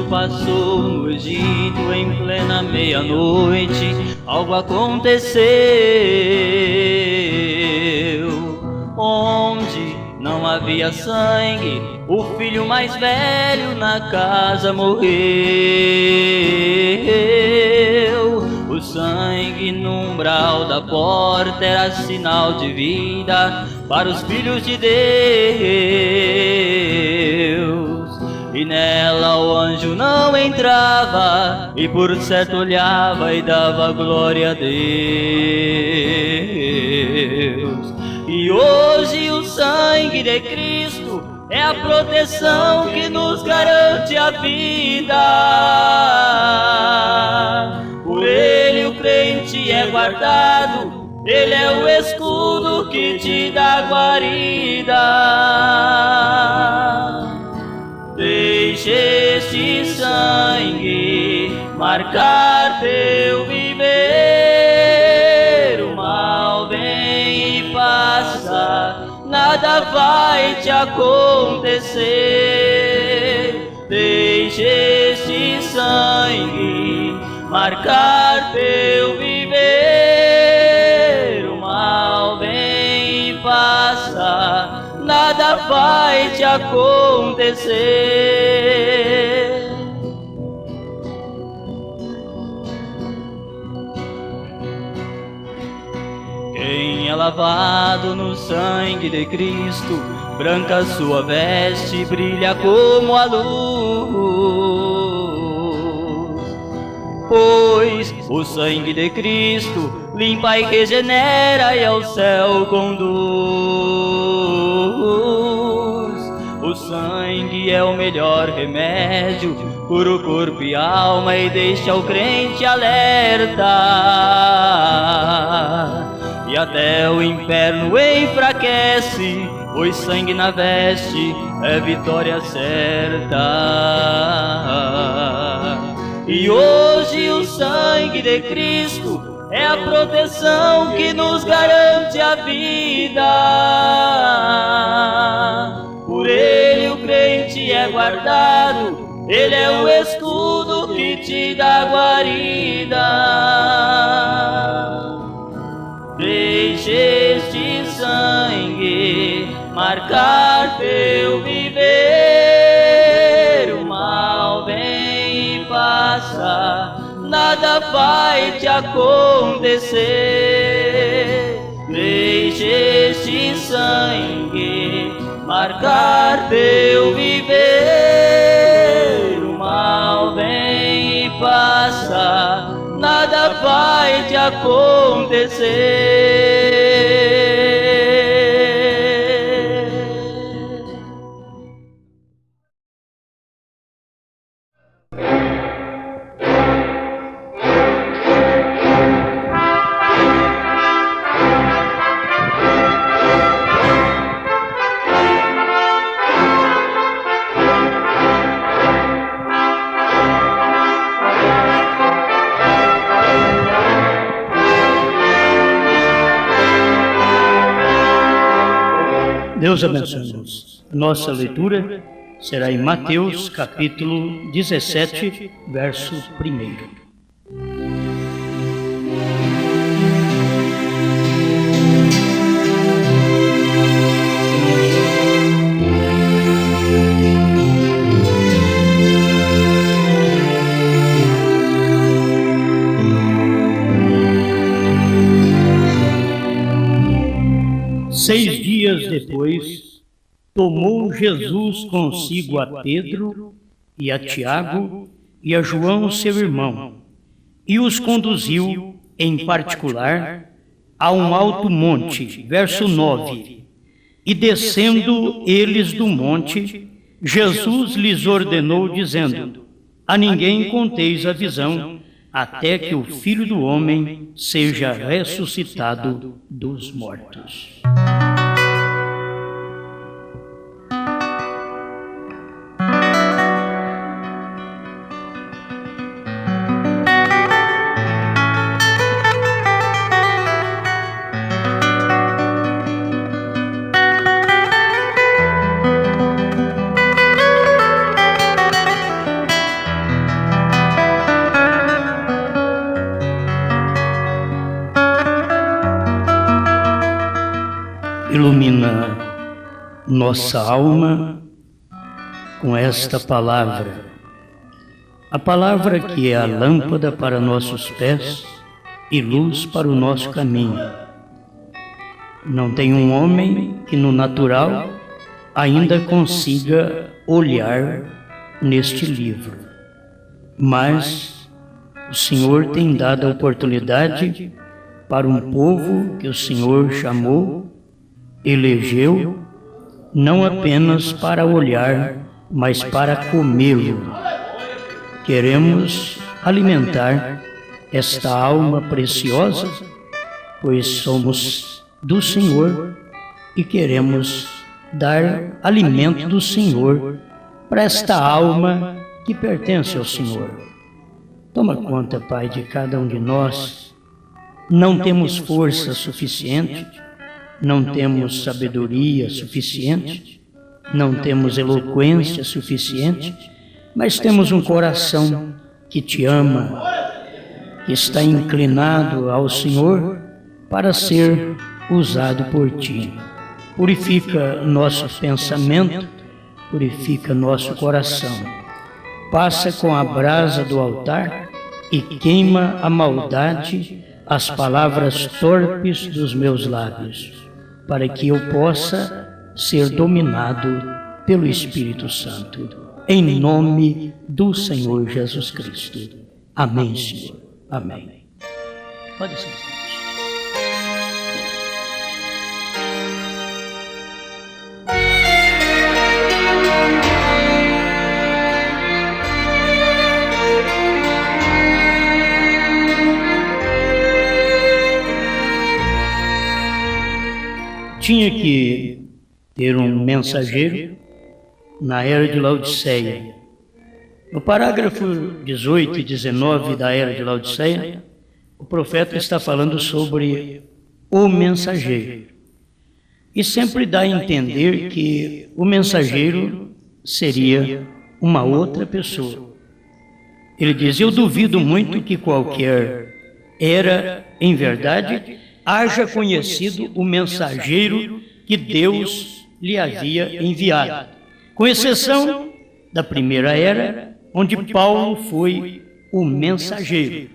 passou no Egito em plena meia-noite, algo aconteceu, onde não havia sangue, o filho mais velho na casa morreu. O sangue no umbral da porta era sinal de vida para os filhos de Deus, e nela o anjo não entrava, e por certo olhava e dava glória a Deus. E hoje o sangue de Cristo é a proteção que nos garante a vida. Por ele o crente é guardado, ele é o escudo que te dá guarida. Deixe este sangue marcar teu viver. O mal vem e passa, nada vai te acontecer. Deixe este sangue marcar teu viver. O mal vem e passa, nada vai te acontecer. Quem é lavado no sangue de Cristo, branca sua veste, brilha como a luz. Pois o sangue de Cristo limpa e regenera e ao céu conduz. O sangue é o melhor remédio, cura o corpo e alma e deixa o crente alerta. E até o inferno enfraquece, pois sangue na veste é vitória certa. E hoje o sangue de Cristo é a proteção que nos garante a vida. Por ele o crente é guardado, ele é o escudo que te dá guarida. Deixe este sangue marcar teu viver. O mal vem e passa, nada vai te acontecer. Deixe este sangue marcar teu viver. O mal vem e passa, nada vai te acontecer. Deus abençoe-nos. Nossa leitura será em Mateus, capítulo 17, verso 1. Seis dias depois, tomou Jesus consigo a Pedro e a Tiago e a João, seu irmão, e os conduziu, em particular, a um alto monte, verso 9. E descendo eles do monte, Jesus lhes ordenou, dizendo: a ninguém conteis a visão, até que o Filho do Homem seja ressuscitado dos mortos. nossa alma com esta palavra. A palavra que é a lâmpada para nossos pés e luz para o nosso caminho. Não tem um homem que no natural ainda consiga olhar neste livro, mas o Senhor tem dado a oportunidade para um povo que o Senhor chamou, elegeu, não apenas para olhar, mas para comê-lo. Queremos alimentar esta alma preciosa, pois somos do Senhor e queremos dar alimento do Senhor para esta alma que pertence ao Senhor. Toma conta, Pai, de cada um de nós. Não temos força suficiente, não temos sabedoria suficiente, não temos eloquência suficiente, mas temos um coração que te ama, que está inclinado ao Senhor para ser usado por ti. Purifica nosso pensamento, purifica nosso coração. Passa com a brasa do altar e queima a maldade, as palavras torpes dos meus lábios, para que eu possa ser dominado pelo Espírito Santo. Em nome do Senhor Jesus Cristo. Amém, Senhor. Amém. Pode ser. Tinha que ter um mensageiro na era de Laodiceia. No parágrafo 18 e 19 da era de Laodiceia, o profeta está falando sobre o mensageiro. E sempre dá a entender que o mensageiro seria uma outra pessoa. Ele diz: eu duvido muito que qualquer era, em verdade, haja conhecido o mensageiro que Deus lhe havia enviado, com exceção da primeira era, onde Paulo foi o mensageiro.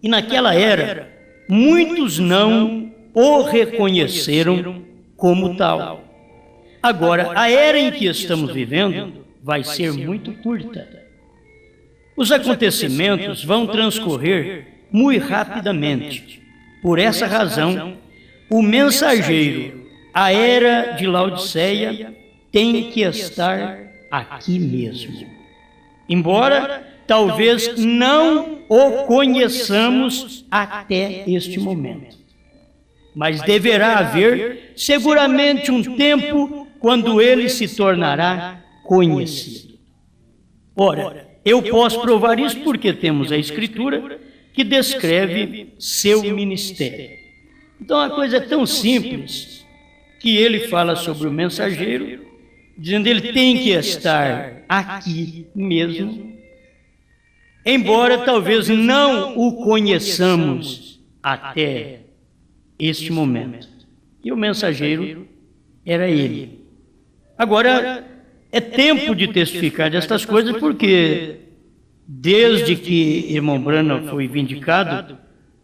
E naquela era, muitos não o reconheceram como tal. Agora, a era em que estamos vivendo vai ser muito curta. Os acontecimentos vão transcorrer muito rapidamente. Por essa razão, o mensageiro, a era de Laodiceia, tem que estar aqui mesmo. Embora talvez não o conheçamos até este momento. Mas deverá haver seguramente um tempo quando ele se tornará conhecido. Ora, eu posso provar isso porque temos a Escritura que descreve seu ministério. Então a coisa é tão simples que ele fala sobre o mensageiro, dizendo que ele tem que estar aqui mesmo, embora talvez não o conheçamos até este momento. E o mensageiro era ele. Agora, é tempo de testificar destas coisas, porque desde que irmão Branham foi vindicado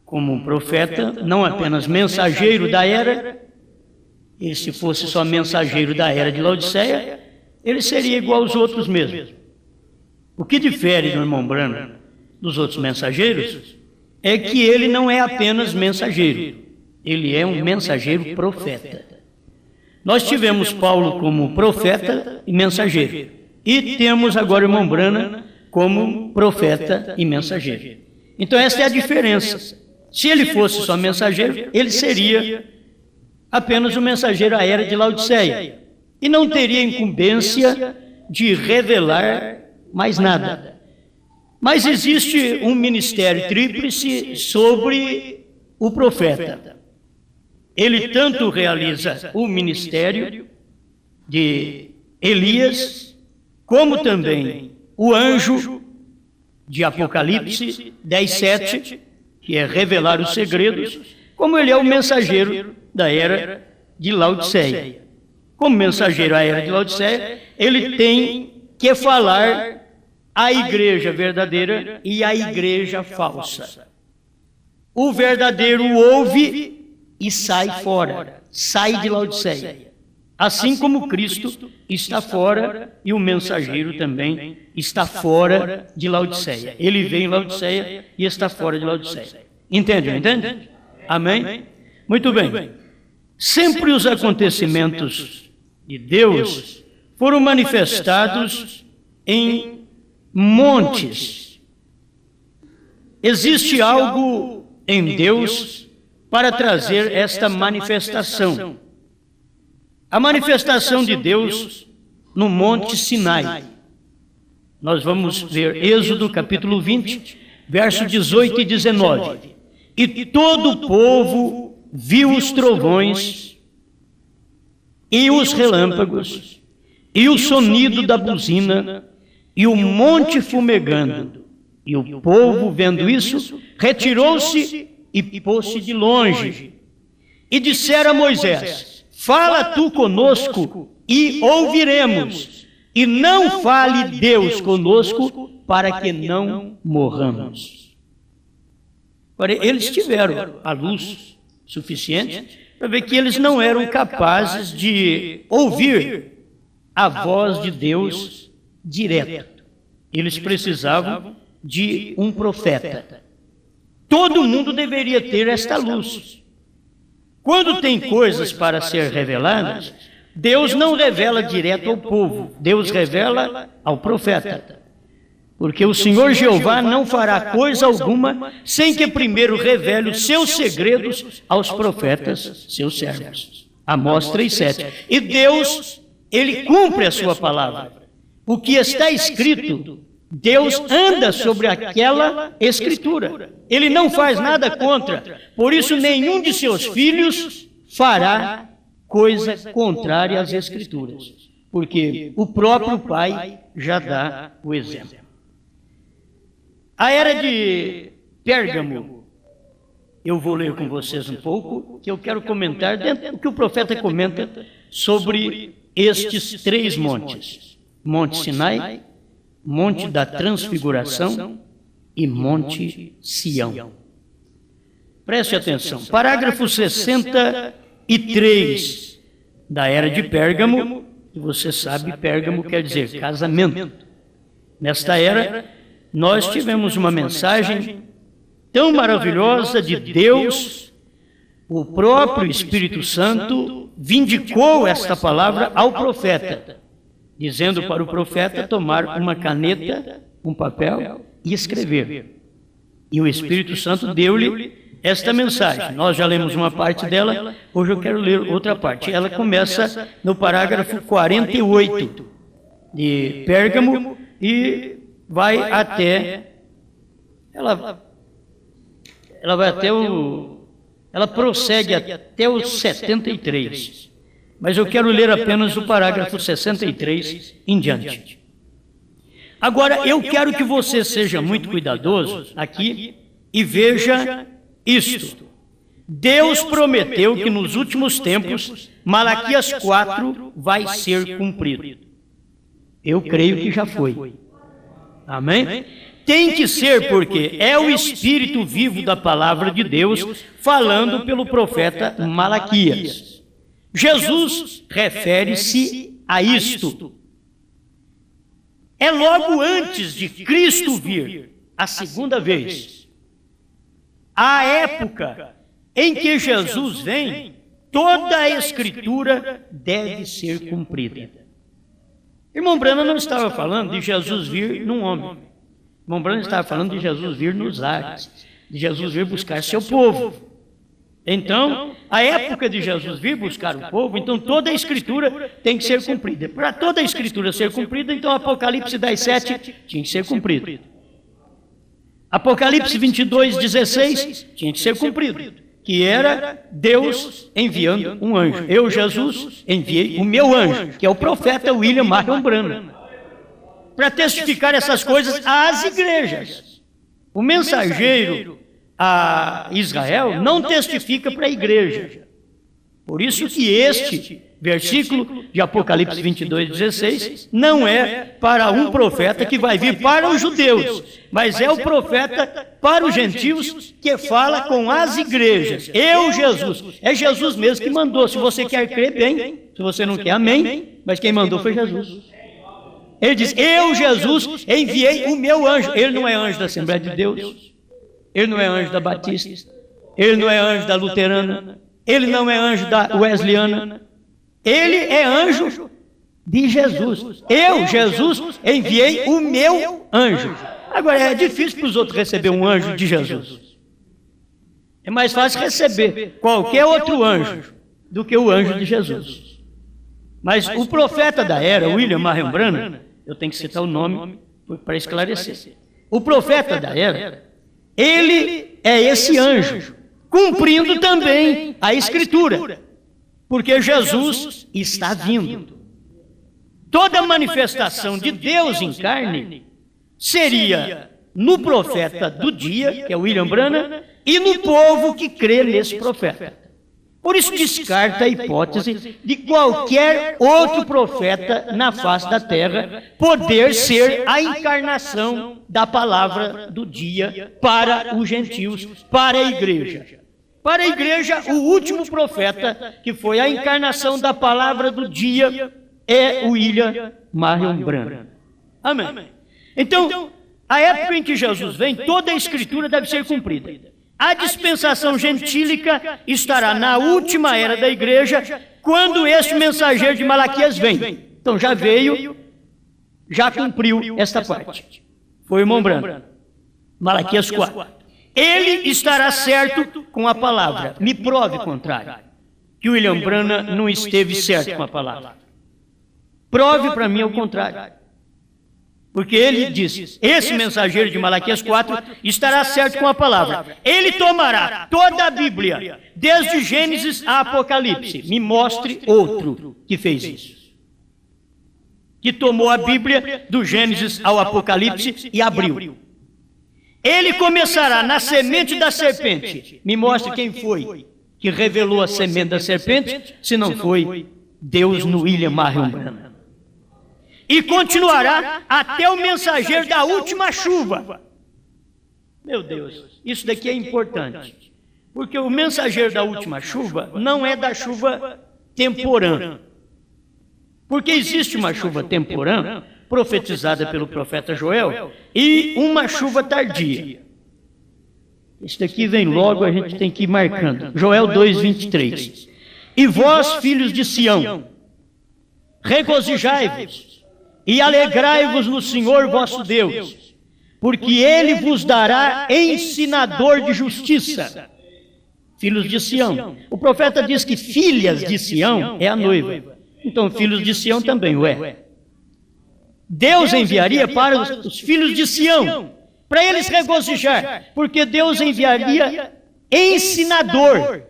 como um profeta, não apenas mensageiro da era, e se fosse só mensageiro da era de Laodiceia, ele seria igual aos outros mesmo. O que difere do irmão Branham dos outros mensageiros é que ele não é apenas mensageiro, ele é um mensageiro profeta. Nós tivemos Paulo como profeta e mensageiro, e temos agora o irmão Branham como profeta e mensageiro. Então essa é a diferença. Se ele fosse só mensageiro, ele seria apenas o mensageiro à era de Laodiceia, e não teria incumbência de revelar mais nada. Mas existe um ministério tríplice sobre o profeta. Ele tanto realiza o ministério de Elias, como também o anjo de Apocalipse 10:7, que é revelar os segredos, como ele é o mensageiro da era de Laodiceia. como mensageiro à era de Laodiceia, ele tem que falar à igreja verdadeira e à igreja falsa. O verdadeiro ouve e sai fora, sai de Laodiceia. Assim como Cristo está fora e o mensageiro também está fora de Laodiceia. Ele vem em Laodiceia e está fora de Laodiceia. Entende? Entende? Amém? Muito bem. Sempre os acontecimentos de Deus foram manifestados em montes. Existe algo em Deus para trazer esta manifestação. A manifestação de Deus no Monte Sinai. Nós vamos ver Êxodo capítulo 20, verso 18 e 19. E todo o povo viu os trovões e os relâmpagos e o sonido da buzina e o monte fumegando. E o povo, vendo isso, retirou-se e pôs-se de longe. E disseram a Moisés: fala tu conosco e ouviremos, e não fale Deus conosco para que não morramos. Agora, eles tiveram a luz suficiente para ver que eles não eram capazes de ouvir a voz de Deus direto. Eles precisavam de um profeta. Todo mundo deveria ter esta luz. Quando tem coisas para ser reveladas, Deus não revela direto ao povo, Deus revela ao profeta. Porque o Senhor Jeová não fará coisa alguma sem que primeiro revele os seus segredos aos profetas, seus servos. Amós 3:7. E Deus, Ele cumpre a sua palavra. O que está escrito, Deus anda sobre aquela escritura. Ele não faz nada contra. Por isso, nenhum de seus filhos fará coisa contrária às escrituras. Porque o próprio Pai já dá o exemplo. A era de Pérgamo, eu vou ler com vocês um pouco, que eu quero comentar dentro do que o profeta comenta sobre estes três montes. Monte Sinai, Monte da Transfiguração e Monte Sião. Preste atenção. Parágrafo 63 da era de Pérgamo, e você sabe, Pérgamo quer dizer casamento. Nesta era, nós tivemos uma mensagem tão maravilhosa de Deus, o próprio Espírito Santo vindicou esta palavra ao profeta, dizendo para o profeta tomar uma caneta, um papel e escrever. E o Espírito Santo deu-lhe esta mensagem. Nós já lemos uma parte dela, hoje eu quero ler outra parte. Ela começa no parágrafo 48 de Pérgamo e vai até... Ela vai até o... Ela prossegue até o 73. Mas eu quero ler apenas o parágrafo 63 em diante. Agora, eu quero que você seja muito cuidadoso aqui e veja isto. Deus prometeu que nos últimos tempos, Malaquias 4 vai ser cumprido. Eu creio que já foi. Amém? Tem que ser porque é o Espírito vivo da palavra de Deus falando pelo profeta Malaquias. Jesus refere-se a isto. É logo antes de Cristo vir, a segunda vez. A época em que Jesus vem, toda a Escritura deve ser cumprida. Irmão Branham não estava falando de Jesus vir num homem. Irmão Branham estava falando de Jesus vir nos ares, de Jesus vir buscar seu povo. Então, a época de Jesus vir buscar o povo, então toda a Escritura tem que ser cumprida. Para toda a Escritura ser cumprida, então Apocalipse 10:7 tinha que ser cumprido. Apocalipse 22:16 tinha que ser cumprido, que era Deus enviando um anjo. Eu, Jesus, enviei o meu anjo, que é o profeta William Marion Branham, para testificar essas coisas às igrejas. O mensageiro a Israel não testifica para a igreja. Por isso que este versículo de Apocalipse 22:16, não é para um profeta que vai vir para os judeus, mas é o profeta para os gentios que fala com as igrejas. Eu, Jesus, é Jesus mesmo que mandou. Se você quer crer, bem. Se você não quer, amém. Mas quem mandou foi Jesus. Ele diz, eu, Jesus, enviei o meu anjo. Ele não é anjo da Assembleia de Deus, ele não é anjo da Batista, ele não é anjo da Luterana, ele não é anjo da Wesleyana, ele é anjo de Jesus. Eu, Jesus, enviei o meu anjo. Agora, é difícil para os outros receber um anjo de Jesus. É mais fácil receber qualquer outro anjo do que o anjo de Jesus. Mas o profeta da era, William Marion Branham, eu tenho que citar o nome para esclarecer. O profeta da era, ele é esse anjo, cumprindo também a Escritura, porque Jesus está vindo. Toda manifestação de Deus em carne seria no profeta do dia, que é William Branham, e no povo que crê nesse profeta. Por isso descarta a hipótese de qualquer outro profeta na face da terra poder ser a encarnação da palavra do dia para os gentios, para a igreja. Para a igreja, o último profeta que foi a encarnação da palavra do dia é William Marion Branham. Amém. Então, a época em que Jesus vem, toda a Escritura deve ser cumprida. A dispensação gentílica estará na última era da igreja, quando este mensageiro de Malaquias vem. Então já veio, já cumpriu esta parte. Foi o irmão Branham. Malaquias 4. Ele estará certo com a palavra. Me prove o contrário. Que William Branham não esteve certo com a palavra. Prove para mim o contrário. Porque ele diz, esse mensageiro de Malaquias 4 estará certo com a palavra. Ele tomará toda a Bíblia, desde Gênesis a Apocalipse. Me mostre outro que fez isso. Que tomou a Bíblia do Gênesis ao Apocalipse e abriu. Ele começará na semente da serpente. Me mostre quem foi que revelou a semente da serpente, se não foi Deus no William Marion Branham. E continuará até o mensageiro da última chuva. Meu Deus, isso daqui é importante. Porque o mensageiro da última chuva não é da chuva temporã. Porque existe uma chuva temporã, profetizada pelo profeta Joel, e uma chuva tardia. Isso daqui vem logo, a gente tem que ir marcando. Joel 2:23. E vós, filhos de Sião, regozijai-vos e alegrai-vos no Senhor vosso Deus, porque Ele vos dará ensinador de justiça. Filhos de Sião. O profeta diz que filhas de Sião é a noiva. Então, filhos de Sião também o é. Deus enviaria para os filhos de Sião, para eles regozijar, porque Deus enviaria ensinador.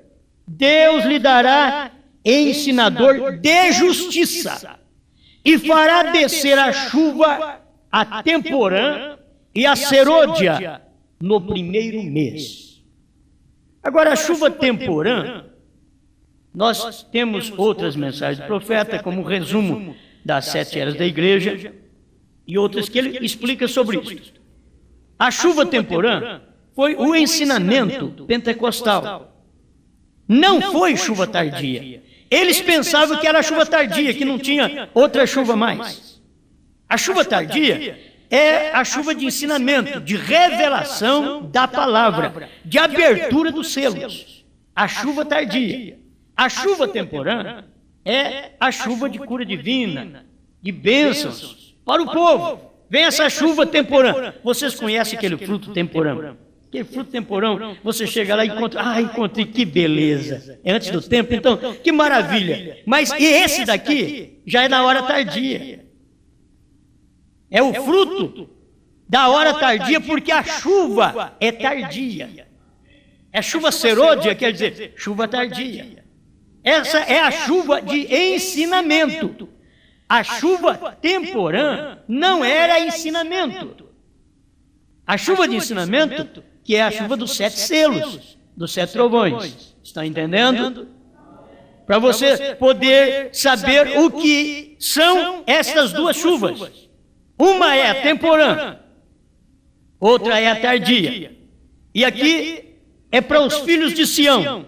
Deus lhe dará ensinador de justiça. E fará descer a chuva a temporã e a serôdia no primeiro mês. Agora, a chuva temporã, nós temos outras mensagens do profeta, como resumo das 7 eras da igreja, e outras que ele explica sobre isso. A chuva temporã foi o ensinamento pentecostal. Não foi chuva tardia. Eles pensavam que era chuva tardia, que não tinha outra chuva mais. A chuva tardia é a chuva de ensinamento, de revelação da palavra, de abertura dos selos. A chuva tardia. A chuva temporã é a chuva de cura divina, de bênçãos para o povo. Vem essa chuva temporã. Vocês conhecem aquele fruto temporã? Aquele fruto temporão, você chega lá e encontra, encontrei, que beleza. É antes do tempo, então, que maravilha. Mas e esse daqui já é na hora tardia. É o fruto da hora tardia, porque a chuva é tardia. É chuva serôdia, quer dizer, chuva tardia. Essa é a chuva de ensinamento. A chuva temporã não era ensinamento. A chuva de ensinamento, que é a chuva dos 7 selos, dos 7 trovões. Estão entendendo? para você poder saber o que são estas duas chuvas. Uma é a temporã, outra é a tardia. E aqui é para os filhos de Sião.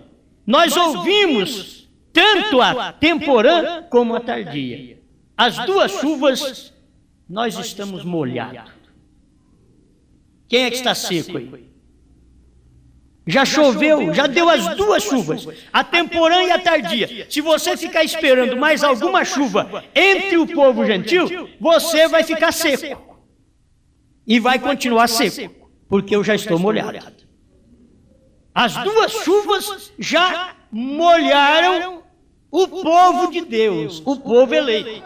Nós ouvimos tanto a temporã como a tardia. As duas chuvas, nós estamos molhados. Quem é que está seco aí? Já choveu, já deu as duas chuvas, a temporã e a tardia. Se você ficar esperando mais alguma chuva entre o povo gentil, você vai ficar seco. E vai continuar seco, porque eu já estou molhado. As duas chuvas já molharam o povo de Deus, o povo eleito.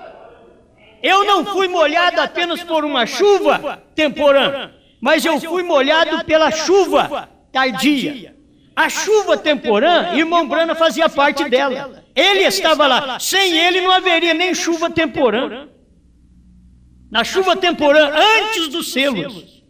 Eu não fui molhado apenas por uma chuva temporã, mas eu fui molhado pela chuva tardia. A chuva temporã, irmão Brana fazia parte dela. Ele estava lá. Sem ele não haveria nem chuva temporã. Na chuva temporã, antes dos selos,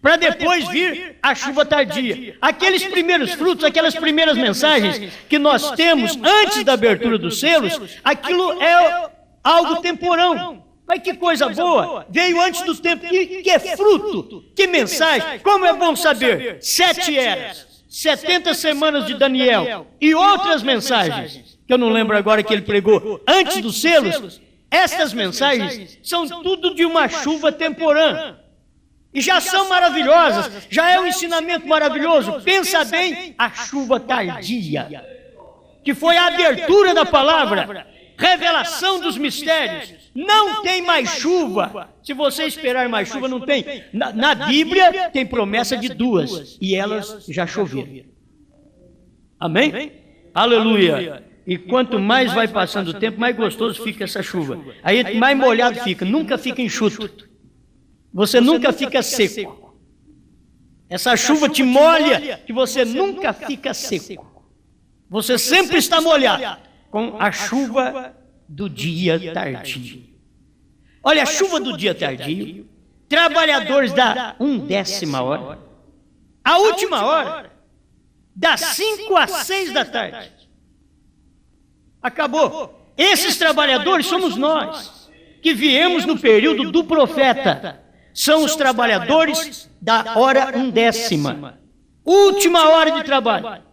para depois vir a chuva tardia. Aqueles primeiros frutos, aquelas primeiras mensagens que nós temos antes da abertura dos selos, aquilo é algo temporão. Mas que coisa boa, veio antes do tempo, que é fruto, que mensagem, como é bom saber, 7 eras, 70 semanas de Daniel e outras mensagens, que eu não lembro agora que ele pregou, antes dos selos, estas mensagens são tudo de uma chuva temporã, e já são maravilhosas, já é um ensinamento maravilhoso, pensa bem, a chuva tardia, que foi a abertura da palavra, revelação dos mistérios. Não tem mais chuva. Se você esperar mais chuva, não tem. Na Bíblia tem promessa de 2 e elas já choveram. Amém? Aleluia. E quanto mais vai passando o tempo, mais gostoso fica essa chuva. Aí mais molhado fica, nunca fica enxuto. Você nunca fica seco. Essa chuva te molha que você nunca fica seco. Você sempre está molhado com a chuva do dia tardio. Olha, a chuva do dia tardio, trabalhadores da 1/10 hora, a última hora, das 5 às 6 da tarde. Acabou. Esses trabalhadores somos nós, que viemos no período do profeta. São os trabalhadores da hora 1/10, última hora de trabalho.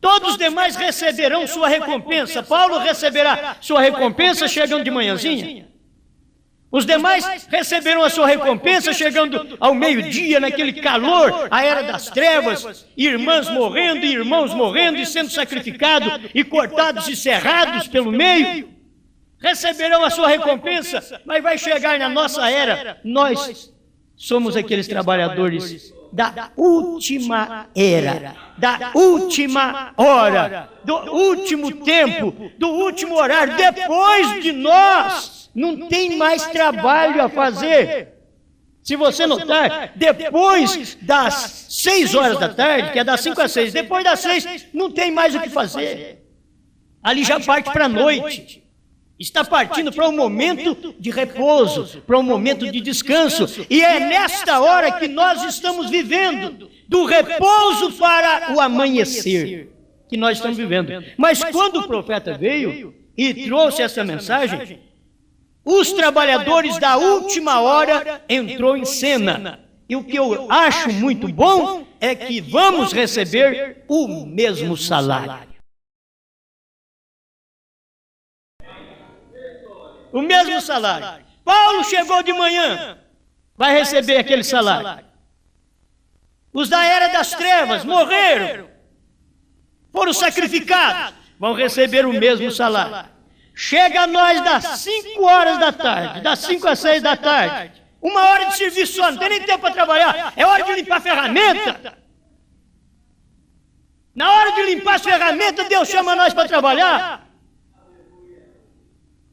Todos os demais receberão sua recompensa. Paulo receberá sua recompensa chegando de manhãzinha. Os demais receberão a sua recompensa chegando ao meio-dia, naquele calor, a era das trevas, irmãs morrendo e irmãos morrendo e sendo sacrificados e cortados e serrados pelo meio. Receberão a sua recompensa, mas vai chegar na nossa era. Nós somos aqueles trabalhadores da última era, da última hora, do último tempo, do último horário. Depois de nós, não tem mais trabalho a fazer. Se você notar, depois das 6 horas da tarde, que é das 5 às 6, depois das 6, não tem mais o que fazer. Ali já parte para a noite. Está partindo para um momento de repouso, para um momento de descanso. E é nesta hora que nós estamos vivendo, do repouso para o amanhecer, que nós estamos vivendo. Mas quando o profeta veio e trouxe essa mensagem, os trabalhadores da última hora entrou em cena. E o que eu acho muito bom é que vamos receber o mesmo salário. O mesmo salário. Paulo chegou de manhã, vai receber aquele salário. Os da era das trevas morreram, foram sacrificados, vão receber o mesmo salário. Chega a nós das 5 horas da tarde, das 5 às 6 da tarde, 1 hora de serviço só, não tem nem tempo para trabalhar, é hora de limpar a ferramenta. Na hora de limpar as ferramentas, Deus chama nós para trabalhar.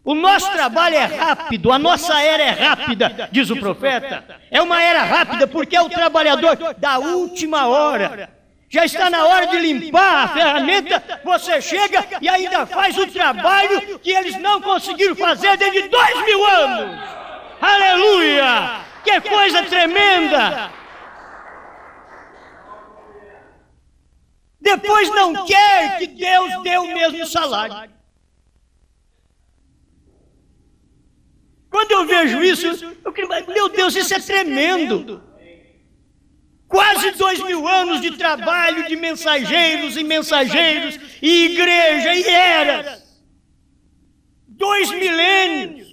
O nosso trabalho é rápido, a nossa era é rápida, diz o profeta. É uma era rápida porque é o trabalhador da última hora. Já está na hora de limpar a ferramenta, você chega e ainda faz o trabalho que eles não conseguiram fazer desde 2000 anos. Aleluia! Que coisa tremenda! Depois não quer que Deus dê o mesmo salário. eu vejo isso, meu Deus, isso é tremendo. Quase 2000 anos de trabalho de mensageiros e mensageiros, e igreja e eras. 2 milênios.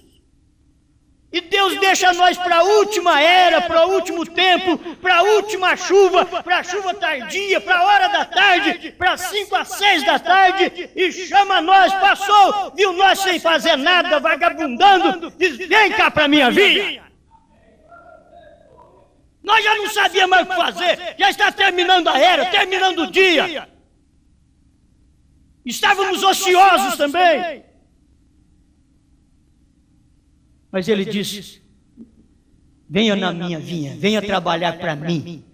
E Deus deixa nós para a última era, para o último tempo, para a última chuva, para a chuva tardia, para a hora da tarde, para 5 a 6 da tarde, e chama nós, passou, viu nós sem fazer nada, vagabundando, diz, vem cá para a minha vinha. Nós já não sabíamos mais o que fazer, já está terminando a era, terminando o dia. Estávamos ociosos também. Mas ele disse, venha na minha vinha, venha trabalhar para mim.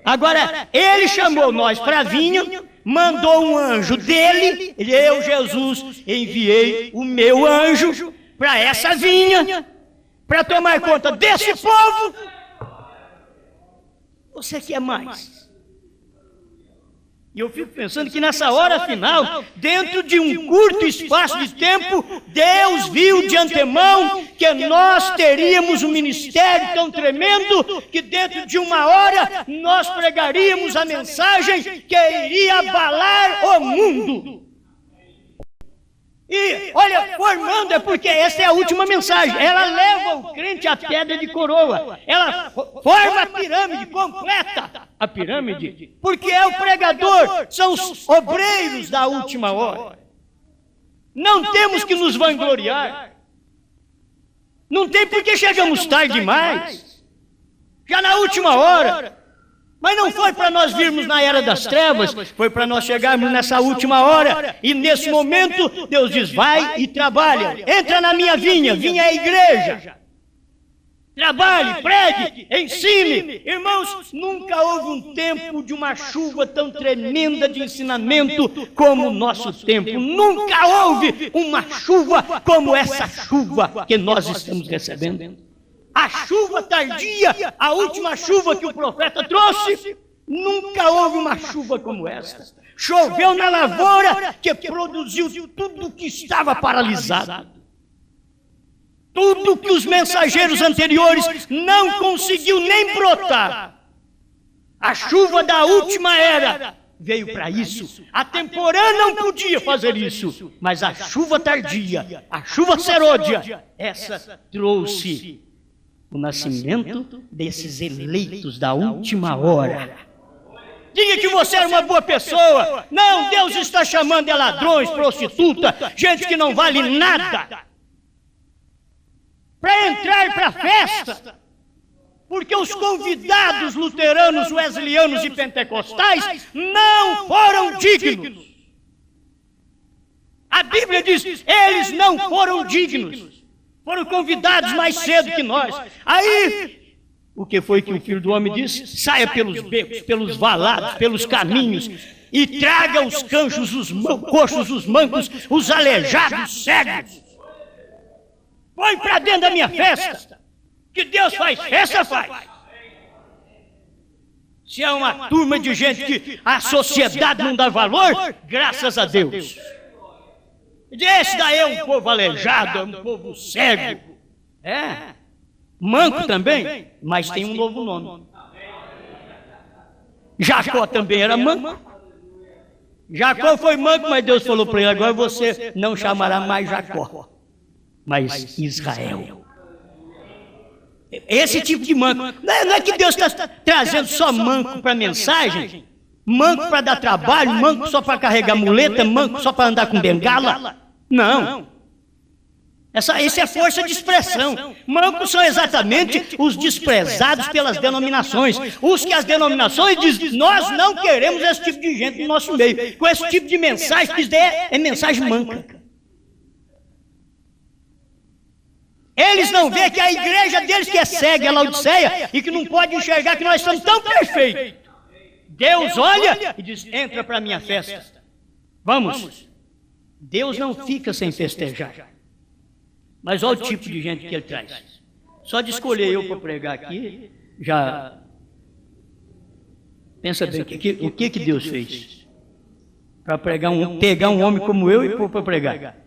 Agora, ele chamou nós para a vinha, mandou um anjo dele, eu, Jesus, enviei o meu anjo para essa vinha, para tomar conta desse povo. Você quer mais? E eu fico pensando que nessa hora final, dentro de um curto espaço de tempo, Deus viu de antemão que nós teríamos um ministério tão tremendo que dentro de uma hora nós pregaríamos a mensagem que iria abalar o mundo. E, olha, formando é porque essa é a última mensagem. Ela leva o crente à pedra de coroa. Ela forma a pirâmide completa. A pirâmide. Porque é o pregador, são os obreiros da última hora. Não temos que nos vangloriar. Não tem porque chegamos tarde demais. Já na última hora. Mas não foi para nós virmos na era das trevas, foi para nós chegarmos nessa última hora. E nesse momento, Deus diz, vai e trabalha. Entra na minha vinha, vinha é a igreja. Trabalhe, pregue, ensine. Irmãos, nunca houve um tempo de uma chuva tão tremenda de ensinamento como o nosso tempo. Nunca houve uma chuva como essa chuva que nós estamos recebendo. A chuva tardia, a última chuva que o profeta trouxe, nunca houve uma chuva como esta. Choveu na lavoura que produziu tudo que estava paralisado. Tudo que os mensageiros anteriores não conseguiu nem brotar. A chuva da última era veio para isso. A temporã não podia fazer isso, mas a chuva tardia, a chuva serôdia, essa trouxe o nascimento desses eleitos da última hora. Diga que você era uma boa pessoa. Não, Deus está chamando de ladrões, prostituta, gente que não vale nada, para entrar para a festa. Porque os convidados luteranos, wesleyanos e pentecostais não foram dignos. A Bíblia diz, eles não foram dignos. Foram convidados mais cedo que nós. Aí, o que foi que o Filho do Homem disse? Saia pelos becos, pelos valados, pelos caminhos, e traga os canchos, os coxos, os mancos, os aleijados, cegos. Põe para dentro da minha festa. Que Deus faz festa, faz. Se é uma turma de gente que a sociedade não dá valor, graças a Deus. Esse daí é um povo aleijado, é um povo cego. É. Manco também, mas tem um novo nome. Jacó também era manco. Jacó foi manco, mas Deus falou para ele, agora você não chamará mais Jacó, mas Israel. Esse tipo de manco. Não é que Deus está trazendo só manco para a mensagem, manco para dar trabalho, manco só para carregar muleta, manco só para andar com bengala. Não. Essa é força de expressão. Mancos são exatamente os desprezados pelas denominações. Os que as denominações dizem, nós não queremos esse tipo de gente no nosso meio. Com esse tipo de mensagem, que é mensagem manca. Eles não veem que a igreja deles que é cega, é Laodiceia, e que não pode enxergar que nós estamos tão perfeitos. Deus olha e diz, entra para a minha festa. Vamos. Deus não fica sem festejar. Mas olha o tipo de gente que ele traz. Só de escolher eu para pregar aqui, já... Pensa bem, o que Deus fez? Para pegar um homem como eu e pôr para pregar.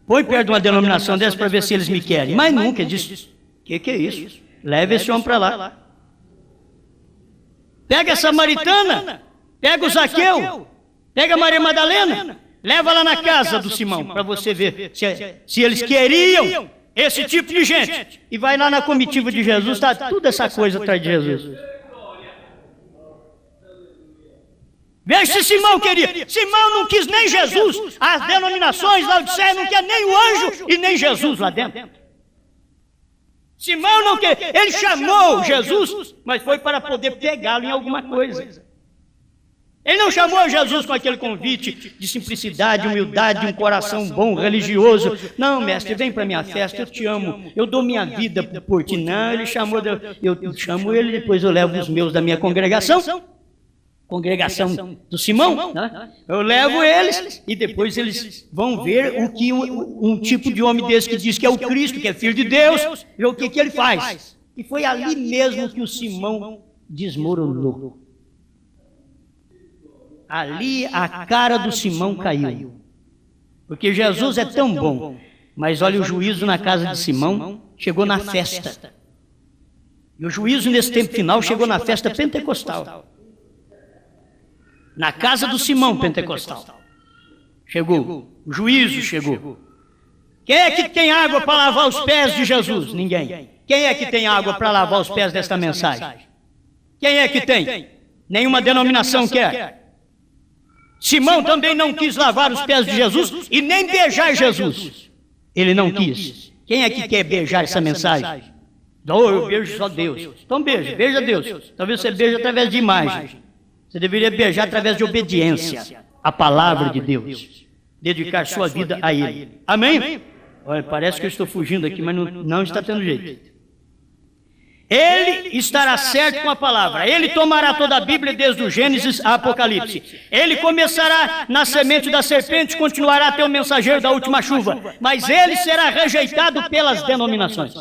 Põe perto de uma denominação dessa para ver se eles me querem. Mas nunca disse, que é isso? Leve esse homem para lá. Pega a samaritana, pega o Zaqueu, pega a Maria Madalena, leva lá na casa do Simão, para você ver se eles queriam esse tipo de gente. E vai lá na comitiva de Jesus, está tudo essa coisa atrás de Jesus. Veja se Simão queria. Simão não quis nem Jesus. As denominações lá disseram não quer nem o anjo e nem Jesus lá dentro. Simão não quer. Ele chamou Jesus, mas foi para poder pegá-lo em alguma coisa. Ele não chamou Jesus com aquele convite de simplicidade, humildade, um coração bom, religioso. Não, mestre, vem para minha festa, eu te amo, eu dou minha vida por ti. Não, ele chamou, eu chamo ele, depois eu levo os meus da minha congregação do Simão, né? Eu levo eles e depois eles vão ver o que um tipo de homem desse que diz que é o Cristo, que é filho de Deus, ver o que ele faz. E foi ali mesmo que o Simão desmoronou. Ali a cara do Simão caiu. Porque Jesus é tão bom, mas olha o juízo na casa de Simão, chegou na festa. E o juízo nesse tempo final chegou na festa pentecostal. Na casa do Simão pentecostal. Chegou. O juízo chegou. Quem é que tem água para lavar os pés de Jesus? Ninguém. Quem é que tem água para lavar os pés desta mensagem? Quem é que tem? Nenhuma denominação quer. Simão também não quis lavar os pés de Jesus e nem beijar Jesus. Ele não quis. Quem é que quer beijar essa mensagem? Oh, eu beijo só Deus. Então beija Deus. Talvez você beije através de imagem. Você deveria beijar através de obediência à palavra de Deus. Dedicar sua vida a Ele. Amém? Olha, parece que eu estou fugindo aqui, mas não está tendo jeito. Ele estará certo com a palavra. Ele tomará toda a Bíblia desde o Gênesis a Apocalipse. Ele começará na semente da serpente, continuará até o mensageiro da última chuva. Mas ele será rejeitado pelas denominações.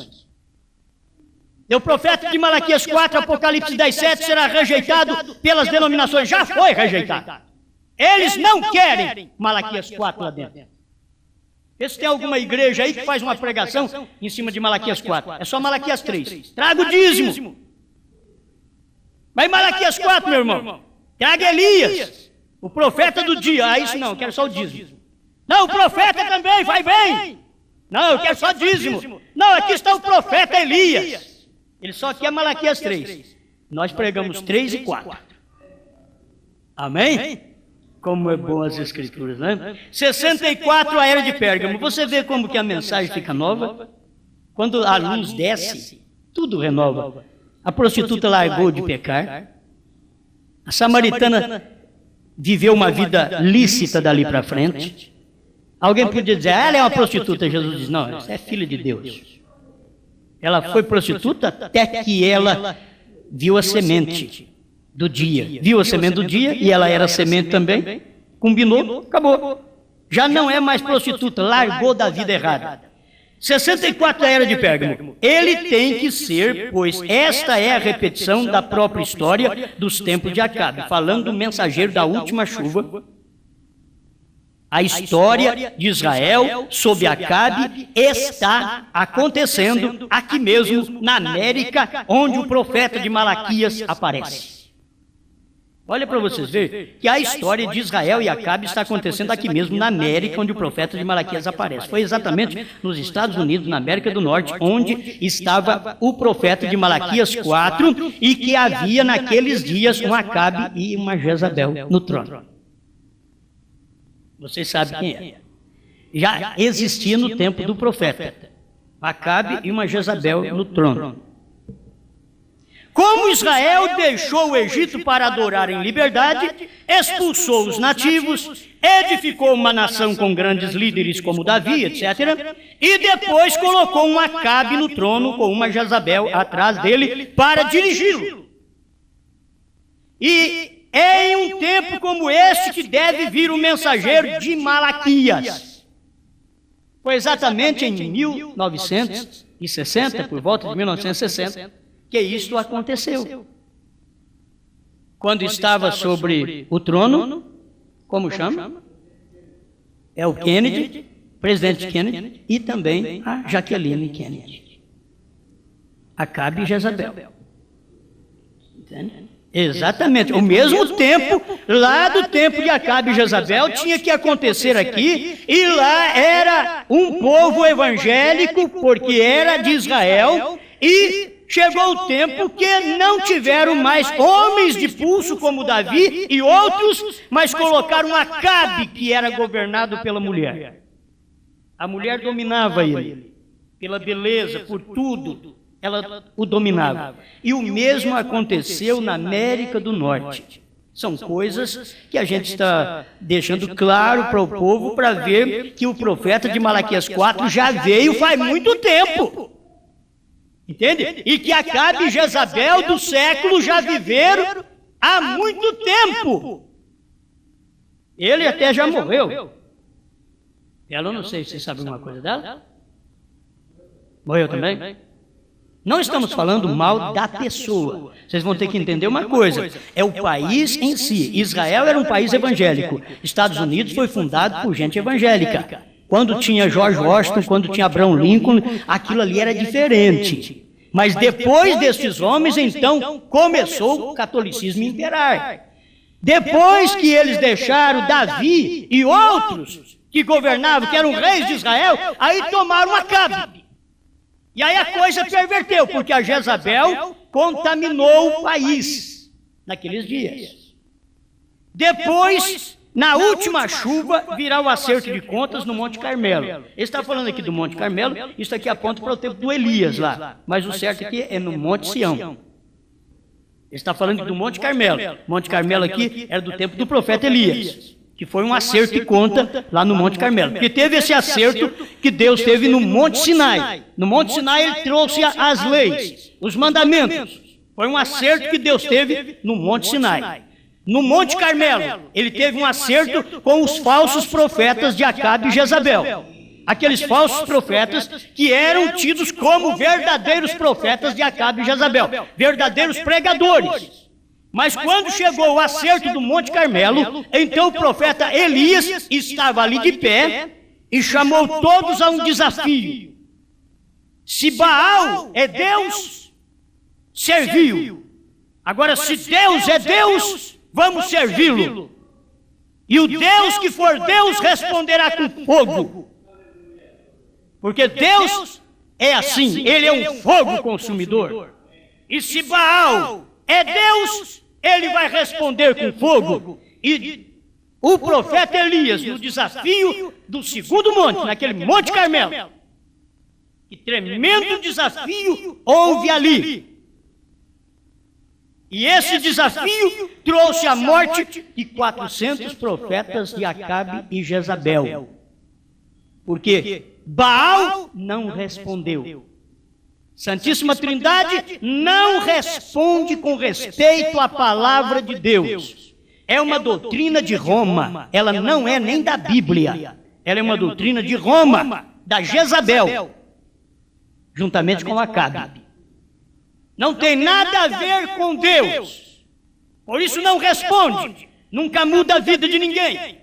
O profeta de Malaquias 4, Apocalipse 10, 7 será rejeitado pelas denominações. Já foi rejeitado. Eles não querem Malaquias 4 lá dentro. Vê se tem alguma igreja aí que faz uma pregação em cima de Malaquias 4. É só Malaquias 3. Traga o dízimo. Mas Malaquias 4, meu irmão, traga Elias, o profeta do dia. Ah, isso não, eu quero só o dízimo. Não, o profeta também, vai bem. Não, eu quero só dízimo. Não, aqui está o profeta Elias. Ele só quer Malaquias 3. Nós pregamos 3 e 4. Amém? Como é bom as escrituras, né? 64, a era de Pérgamo. Você vê como que a mensagem fica nova? Quando a luz desce, tudo renova. A prostituta largou de pecar. A samaritana viveu uma vida lícita dali para frente. Alguém podia dizer, ela é uma prostituta. Jesus diz, não, ela é filha de Deus. Ela foi prostituta até que ela viu a semente do dia. Viu a semente do dia e ela era semente também. Combinou, acabou. Já não é mais prostituta, largou da vida errada. 64 da era de Pérgamo. Ele tem que ser, pois esta é a repetição da própria história dos tempos de Acabe, falando do mensageiro da última chuva. A história de Israel sob Acabe está acontecendo aqui mesmo na América, onde o profeta de Malaquias aparece. Olha para vocês verem que a história de Israel e Acabe está acontecendo aqui mesmo na América, onde o profeta de Malaquias aparece. Foi exatamente nos Estados Unidos, na América do Norte, onde estava o profeta de Malaquias 4 e que havia naqueles dias um Acabe e uma Jezabel no trono. Vocês sabem quem é. Já existia no tempo do profeta. Acabe e uma Jezabel no trono. Como Israel deixou o Egito para adorar em liberdade, expulsou os nativos, edificou uma nação com grandes líderes como Davi, etc., e depois colocou um Acabe no trono com uma Jezabel atrás dele para dirigi-lo. E é em um tempo como este que deve vir o mensageiro de Malaquias. Foi exatamente em 1960, por volta de 1960, que isto aconteceu. Quando estava sobre o trono, como chama? É o Kennedy, presidente Kennedy e também a Jacqueline Kennedy. Acabe e Jezabel. Entende? Exatamente, ao mesmo tempo, lá do tempo de Acabe e Jezabel, tinha que acontecer aqui, e lá era um povo evangélico, porque era de Israel, e chegou o tempo que não tiveram mais homens de pulso como Davi e outros, mas colocaram Acabe, que era governado pela mulher. A mulher dominava ele, pela beleza, por tudo. Ela o dominava. E o mesmo aconteceu na América do Norte. São coisas que a gente está deixando claro para o povo para ver que o profeta de Malaquias 4 já veio faz muito tempo. Entende? E que Acabe e Jezabel do século já viveram há muito tempo. Ele até já morreu. Ela, eu não sei se você sabe alguma coisa dela. Morreu também? Não estamos falando mal da pessoa. Vocês vão ter que entender uma coisa. É o país em si. Israel era um país evangélico. Estados Unidos foi fundado por gente evangélica. Quando tinha George Washington, quando tinha Abraham Lincoln, aquilo ali era diferente. Mas depois desses homens, então, começou o catolicismo imperar. Depois que eles deixaram Davi e outros que governavam, que eram reis de Israel, aí tomaram Acabe. E aí a coisa perverteu, porque a Jezabel contaminou o país naqueles dias. Depois, na última chuva, virá o acerto de contas no Monte Carmelo. Ele está falando aqui do Monte Carmelo, isso aqui aponta para o tempo do Elias lá, mas o certo aqui é no Monte Sião. Ele está falando do Monte Carmelo. Monte Carmelo aqui era do tempo do profeta Elias, que foi um acerto de conta lá no Monte Carmelo. Porque teve esse acerto que Deus teve no Monte Sinai. No Monte Sinai ele trouxe as leis, os mandamentos. Foi um acerto que Deus teve no Monte Sinai. No Monte Carmelo, ele teve um acerto com os falsos profetas de Acabe e Jezabel. Aqueles falsos profetas que eram tidos como verdadeiros profetas de Acabe e Jezabel. Verdadeiros pregadores. Mas quando chegou o acerto do Monte Carmelo, então o profeta Elias estava ali de pé e chamou todos a um desafio. Se Baal é Deus, serviu. Agora, se Deus é Deus, vamos servi-lo. E o Deus que for Deus responderá com fogo. Porque Deus é assim, ele é um fogo consumidor. E se Baal é Deus, ele vai responder com fogo. E o profeta Elias, no desafio do segundo monte, naquele Monte Carmelo, que tremendo desafio houve ali. E esse desafio trouxe a morte de 400 profetas de Acabe e Jezabel. Porque Baal não respondeu. Santíssima Trindade não responde com respeito à palavra de Deus. É uma doutrina de Roma. Ela não é nem da Bíblia. Ela é uma doutrina de Roma, da Jezabel, juntamente com Acabe. Não tem nada a ver com Deus. Por isso não responde. Nunca muda a vida de ninguém.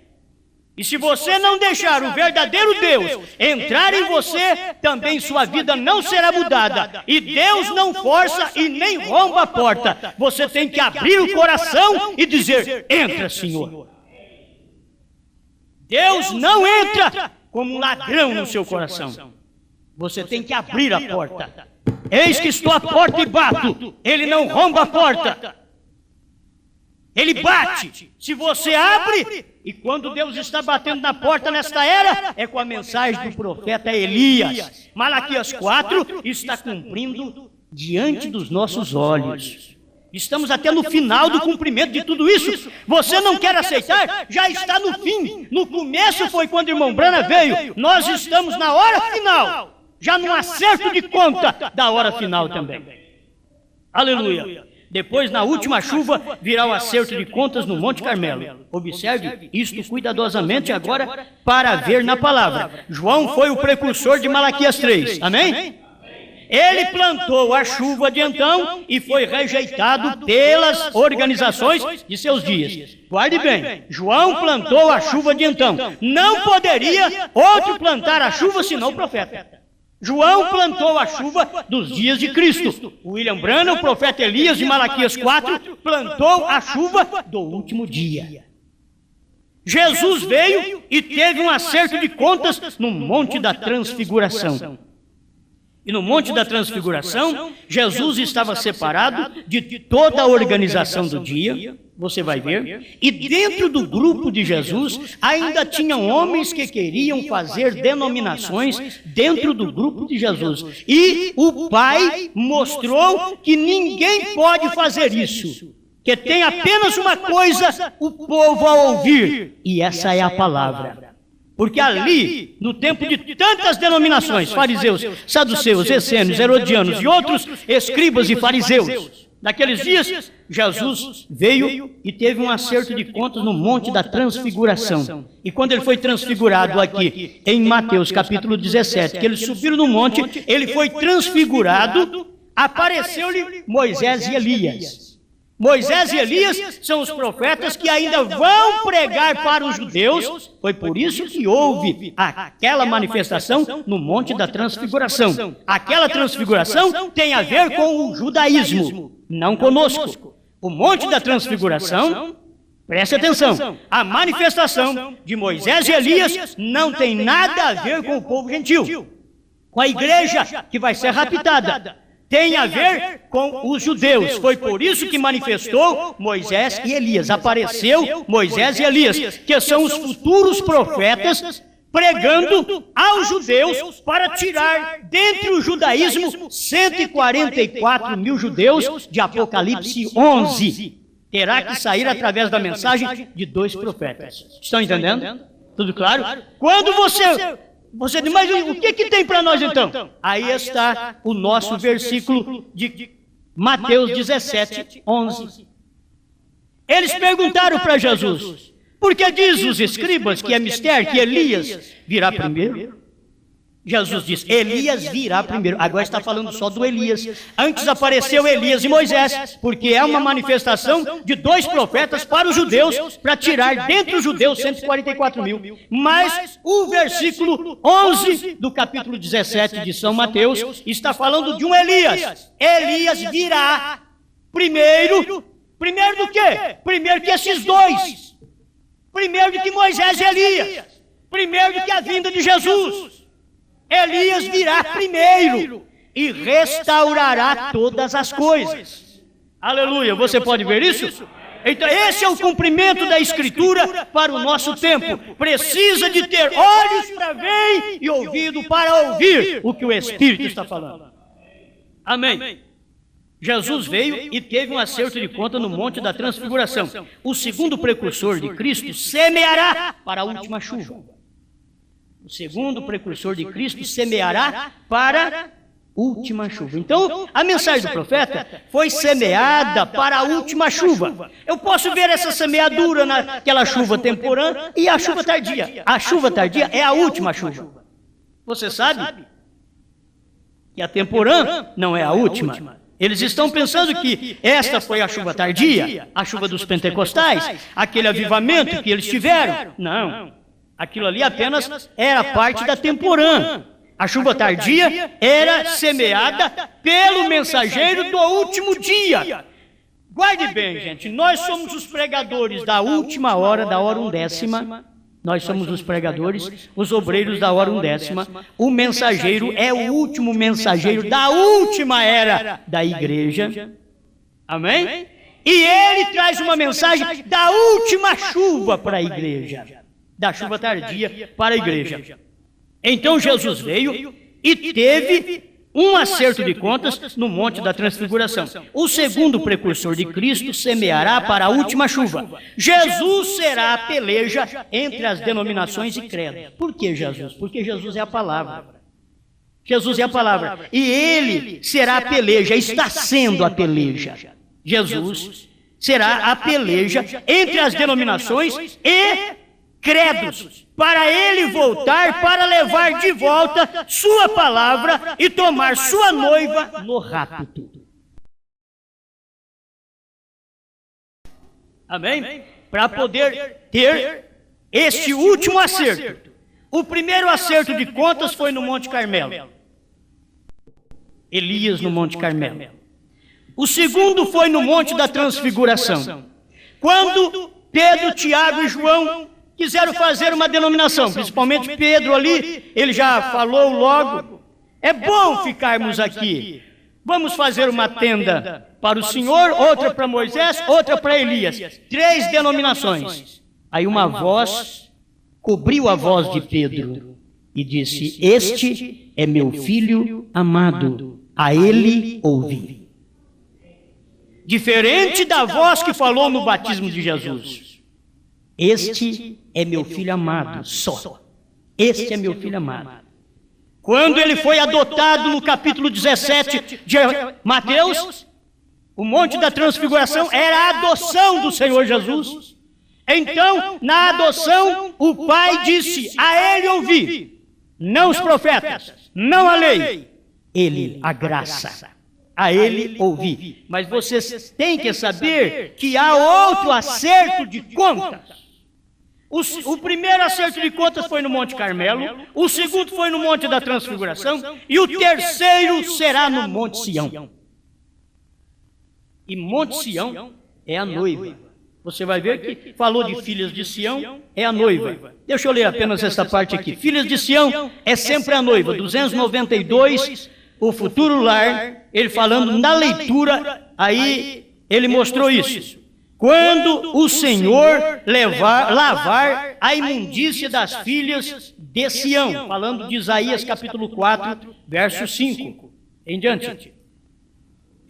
E se você não deixar o verdadeiro Deus entrar em você, também sua vida não será mudada. E Deus não força e nem romba a porta. Você tem que abrir o coração e dizer: entra, Senhor. Deus não entra como um ladrão no seu coração. Você tem que abrir a porta. Eis que estou à porta e bato. Ele não romba a porta. Ele bate. Se você abre, e quando Deus está batendo na porta nesta era, é com a mensagem do profeta Elias. Malaquias 4 está cumprindo diante dos nossos olhos. Estamos até no final do cumprimento de tudo isso. Você não quer aceitar? Já está no fim. No começo foi quando o irmão Brana veio. Nós estamos na hora final. Já no acerto de conta da hora final também. Aleluia. Depois, na última chuva, virá o acerto de contas no Monte Carmelo. Observe isto cuidadosamente agora para ver na palavra. João foi o precursor de Malaquias 3. Amém? ele plantou a chuva de então e foi rejeitado pelas organizações de seus dias. Guarde bem, João plantou a chuva de então. Não poderia outro plantar a chuva senão o profeta. João plantou a chuva dos dias de Cristo. William Branham, o profeta Elias de Malaquias 4, plantou a chuva do último dia. Jesus veio e teve um acerto de contas no Monte da Transfiguração. E no Monte da Transfiguração, Jesus estava separado de toda a organização do dia, você vai ver, e dentro do grupo de Jesus ainda tinham homens que queriam fazer denominações dentro do grupo de Jesus. E o Pai mostrou que ninguém pode fazer isso, que tem apenas uma coisa o povo a ouvir, e essa é a palavra. Porque ali, no tempo de tantas denominações, fariseus, saduceus, essênios, herodianos e outros escribas e fariseus, naqueles dias, Jesus veio e teve um acerto de contas no Monte da Transfiguração. E quando ele foi transfigurado aqui, em Mateus capítulo 17, que eles subiram no monte, ele foi transfigurado, apareceu-lhe Moisés e Elias. Moisés e Elias são os profetas que ainda vão pregar para os judeus. Foi por isso que houve aquela manifestação no Monte da Transfiguração. Aquela transfiguração tem a ver com o judaísmo, não conosco. O Monte da Transfiguração, preste atenção, a manifestação de Moisés e Elias não tem nada a ver com o povo gentil, com a igreja que vai ser raptada. Tem a ver com os judeus. Foi por isso que manifestou Moisés e Elias. Apareceu Moisés e Elias, que são os futuros profetas pregando aos judeus para tirar dentre o judaísmo 144 mil judeus de Apocalipse 11. Terá que sair através da mensagem de 2 profetas. Estão entendendo? Tudo claro? Quando você diz, mas o que tem para nós então? Aí está o nosso versículo de Mateus 17, 11. Eles perguntaram para Jesus, por que diz os escribas que é mistério, que Elias virá primeiro? Jesus diz, Elias virá primeiro. Agora está falando só do Elias. Antes apareceu Elias e Moisés, porque é uma manifestação de 2 profetas para os judeus, para tirar dentre os judeus 144 mil. Mas o versículo 11 do capítulo 17 de São Mateus está falando de um Elias. Elias virá primeiro. Primeiro do quê? Primeiro que esses 2. Primeiro do que Moisés e Elias. Primeiro do que a vinda de Jesus. Elias virá primeiro e restaurará todas as coisas. Aleluia, você pode ver isso? Então esse é o cumprimento da Escritura para o nosso tempo. Precisa de ter olhos para ver e ouvido para ouvir o que o Espírito está falando. Amém. Jesus veio e teve um acerto de conta no Monte da Transfiguração. O segundo precursor de Cristo semeará para a última chuva. O segundo precursor de Cristo semeará para a última chuva. Então, a mensagem do profeta foi semeada para a última chuva. Eu posso ver essa semeadura naquela chuva temporã e a chuva tardia. A chuva tardia é a última chuva. Você sabe que a temporã não é a última. Eles estão pensando que esta foi a chuva tardia, a chuva dos pentecostais, aquele avivamento que eles tiveram. Não. Aquilo ali apenas era parte da temporã. A chuva tardia era semeada pelo mensageiro do último dia. Guarde bem, gente, nós somos os pregadores da última hora, da hora 1/10. Nós somos os pregadores, os obreiros da hora 1/10. O mensageiro é o último mensageiro da última era da igreja. Amém? E ele traz uma mensagem da última chuva para a igreja. Da chuva tardia para a igreja. Então Jesus veio e teve um acerto de contas no Monte da Transfiguração. O segundo precursor de Cristo semeará para a última chuva. Jesus será a peleja entre as denominações e credos. Por que Jesus? Porque Jesus é a palavra. Jesus é a palavra. E ele será a peleja, está sendo a peleja. Jesus será a peleja entre as denominações e credos, para ele voltar, para levar de volta sua palavra e tomar sua noiva no rapto. Amém? Para poder ter este último acerto. O primeiro acerto de contas foi no Monte Carmelo. Elias no Monte Carmelo. O segundo foi no Monte da Transfiguração. Quando Pedro, Tiago e João quiseram fazer uma denominação, principalmente Pedro ali, ele já falou logo, é bom ficarmos aqui. Vamos fazer uma tenda para o Senhor, outra para Moisés, outra para Elias. 3 denominações. Aí uma voz cobriu a voz de Pedro e disse: este é meu filho amado, a ele ouvi. Diferente da voz que falou no batismo de Jesus. Este é meu filho amado, só. Este é meu filho amado. Quando ele foi adotado no capítulo 17 de Mateus, o Monte da Transfiguração era a adoção do Senhor Jesus. Então, na adoção, o Pai disse: a ele ouvi, não os profetas, não a lei, ele, a graça. A ele ouvi. Mas vocês têm que saber que há outro acerto de contas. O primeiro acerto de contas foi no Monte Carmelo, o segundo foi no Monte da Transfiguração, e o terceiro será no Monte Sião. E Monte Sião é a noiva. Você vai ver que falou de filhas de Sião, é a noiva. Deixa eu ler apenas essa parte aqui. Filhas de Sião é sempre a noiva. 292, o futuro lar, ele falando na leitura, aí ele mostrou isso. Quando o Senhor lavar a imundícia das filhas de Sião, falando de Isaías capítulo 4, verso 5 em diante.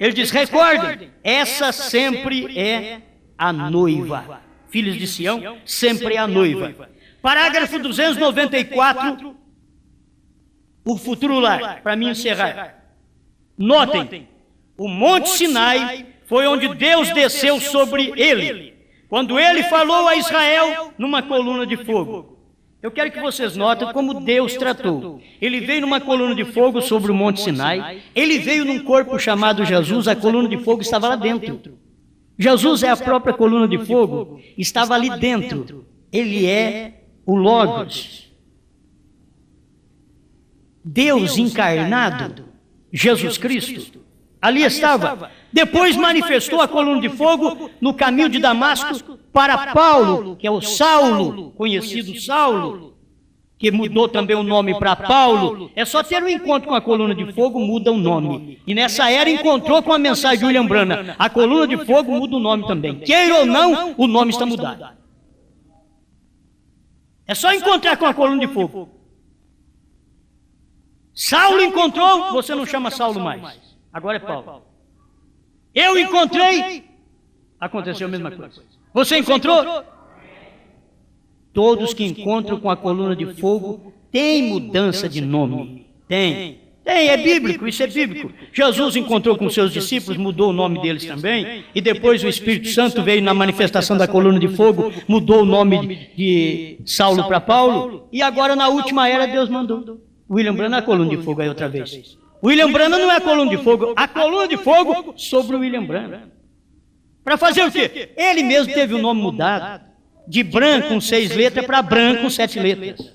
Ele diz: recordem, essa sempre é a noiva. Filhos de Sião, sempre é a noiva. Parágrafo 294, o futuro lar, para mim encerrar. Notem, o Monte Sinai foi onde Deus desceu sobre ele, quando ele falou a Israel numa coluna de fogo. Eu quero que vocês notem como Deus tratou. Ele veio numa coluna de fogo sobre o Monte Sinai, ele veio num corpo chamado Jesus, a coluna de fogo estava lá dentro. Jesus é a própria coluna de fogo, estava ali dentro. Ele é o Logos. Deus encarnado, Jesus Cristo, ali estava. Depois manifestou a coluna de fogo no caminho de Damasco para Paulo, que é o Saulo, conhecido Saulo, que mudou também o nome para Paulo. É só ter um encontro com a coluna de fogo, muda o nome. E nessa era encontrou com a mensagem de William Branham. A coluna de fogo muda o nome também. Queira ou não, o nome está mudado. É só encontrar com a coluna de fogo. Saulo encontrou, você não chama Saulo mais. Agora é Paulo. Eu encontrei, aconteceu a mesma coisa. Você encontrou? Todos que encontram com a coluna de fogo têm mudança de nome. Tem, é bíblico, isso é bíblico. Jesus encontrou com seus discípulos, mudou o nome deles também, e depois o Espírito Santo veio na manifestação da coluna de fogo, mudou o nome de Saulo para Paulo, e agora na última era Deus mandou William Branham na coluna de fogo aí outra vez. William Branham não é a coluna de fogo, a coluna de fogo sobre o William Branham. Para fazer o quê? Ele mesmo teve o nome mudado, de Branham com 6 letras para Branham com 7 letras.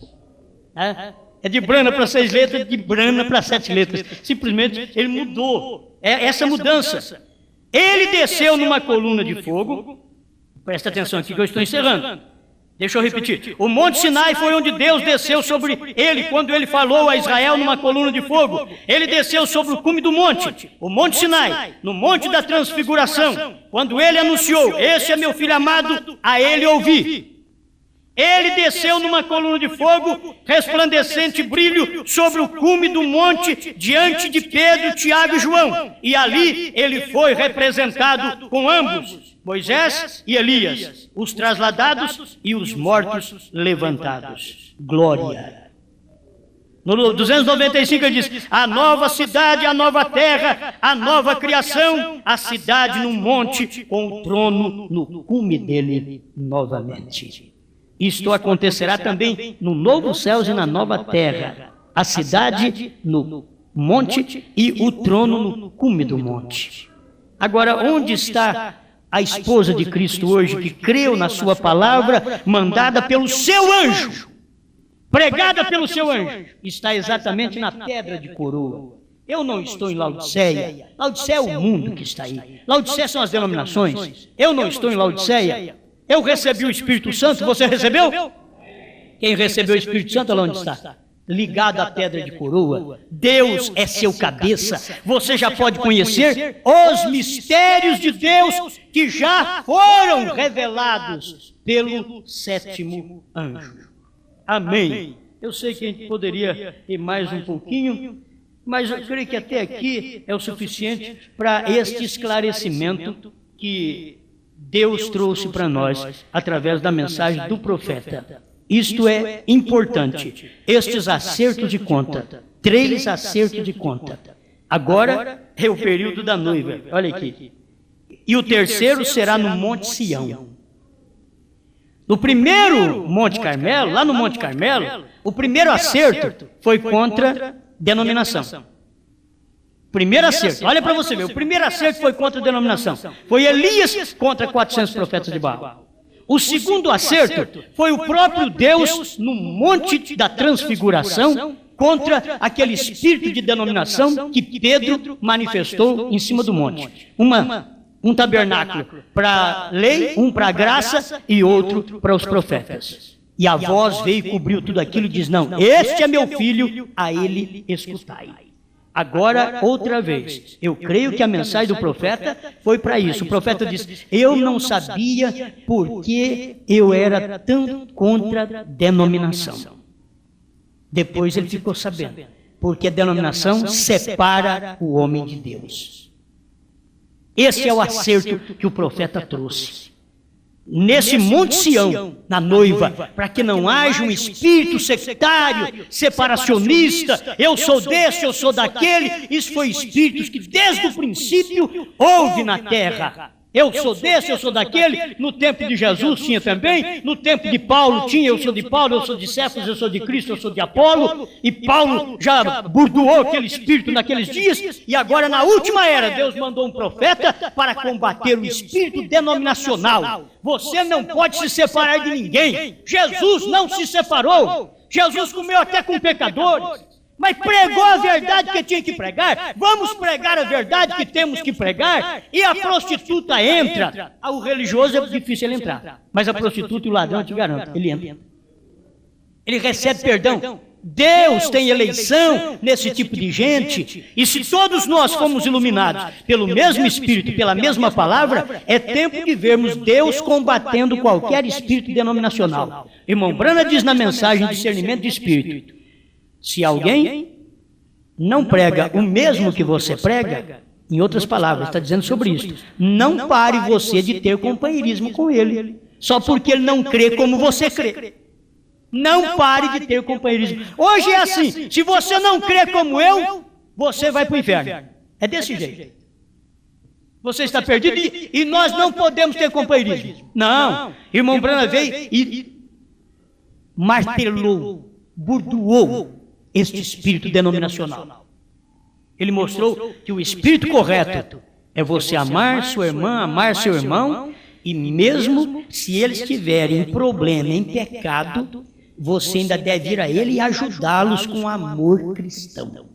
É de Branham para 6 letras, de Branham para 7 letras. Simplesmente ele mudou. É essa mudança. Ele desceu numa coluna de fogo. Presta atenção aqui que eu estou encerrando. Deixa eu repetir. O Monte Sinai foi onde Deus desceu sobre ele, quando ele falou a Israel numa coluna de fogo. Ele desceu sobre o cume do monte, o Monte Sinai, no Monte da Transfiguração, quando ele anunciou: esse é meu filho amado, a ele ouvi. Ele desceu numa coluna de fogo, resplandecente brilho, sobre o cume do monte, diante de Pedro, Tiago e João. E ali ele foi representado com ambos, Moisés e Elias, os trasladados e os mortos levantados. Glória. No 295 ele diz: a nova cidade, a nova terra, a nova criação, a cidade no monte, com o trono no cume dele novamente. Isto acontecerá também no novo céu e na nova terra, a cidade no monte e o trono no cume do monte. Agora, onde está a esposa de Cristo hoje, que creu na sua palavra, mandada pelo seu anjo, pregada pelo seu anjo? Está exatamente na pedra de coroa. Eu não estou em Laodiceia. Laodiceia é o mundo que está aí. Laodiceia são as denominações. Eu não estou em Laodiceia. Eu recebi o Espírito Santo, você recebeu? Quem recebeu o Espírito Santo, onde está? Ligado à pedra de coroa. Deus é seu cabeça. Você já pode conhecer os mistérios de Deus que já foram revelados pelo sétimo anjo. Amém. Eu sei que a gente poderia ir mais um pouquinho, mas eu creio que até aqui é o suficiente para este esclarecimento que Deus trouxe para nós através da mensagem do profeta. Isto é importante. Estes acertos de conta, 3 acertos de conta. Agora é o período da noiva. Olha aqui. E o terceiro será no Monte Sião. No primeiro Monte Carmelo, lá no Monte Carmelo, o primeiro acerto foi contra denominação. Primeiro acerto, olha para você ver, o primeiro acerto foi contra a denominação. Foi Elias contra 400 profetas de Baal. O segundo acerto foi o próprio Deus no Monte da Transfiguração contra aquele espírito de denominação que Pedro manifestou em cima do monte. Um tabernáculo para a lei, um para a graça e outro para os profetas. E a voz veio e cobriu tudo aquilo e diz, não, este é meu filho, a ele escutai. Agora, outra vez, eu creio que a mensagem do profeta foi para isso. O profeta diz, eu não sabia porque eu era tão contra a denominação. Depois ele ficou sabendo, porque a denominação separa o homem de Deus. Esse é o acerto que o profeta trouxe. Nesse Monte Sião, na noiva, para que não haja um espírito sectário, separacionista, eu sou desse, eu sou daquele. Isso foi espíritos que desde o princípio houve na terra. Eu sou desse, eu sou daquele. No tempo de Jesus tinha também, no tempo de Paulo tinha, eu sou de Paulo, eu sou de Cefas, eu sou de Cristo, eu sou de Apolo. E Paulo já burdoou aquele espírito naqueles dias. E agora na última era, Deus mandou um profeta para combater o espírito denominacional. Você não pode se separar de ninguém. Jesus não se separou. Jesus comeu até com pecadores. Mas pregou a verdade que tinha que pregar. Vamos pregar a verdade que temos que pregar. E a prostituta entra. O religioso é difícil ele entrar. Mas a prostituta e o ladrão, eu te garanto, ele entra. Ele recebe perdão. Deus tem eleição nesse tipo de gente. E se todos nós fomos iluminados pelo mesmo Espírito, pela mesma palavra, é tempo de vermos Deus combatendo qualquer espírito denominacional. Irmão Brana diz na mensagem discernimento de espírito, se alguém não prega o mesmo que você prega, em outras palavras, está dizendo sobre isso, não pare você de ter companheirismo com ele, só porque ele não crê como você crê. Não pare de ter companheirismo. Hoje é assim, se você não crê como eu, você vai para o inferno. É desse jeito. Você está perdido e nós não podemos ter companheirismo. Não, irmão Brana veio e martelou, burdoou este espírito denominacional. Ele mostrou que o espírito correto é você amar sua irmã, amar seu irmão, e mesmo se eles tiverem problema, em pecado, você ainda deve ir a ele e ajudá-los com amor cristão.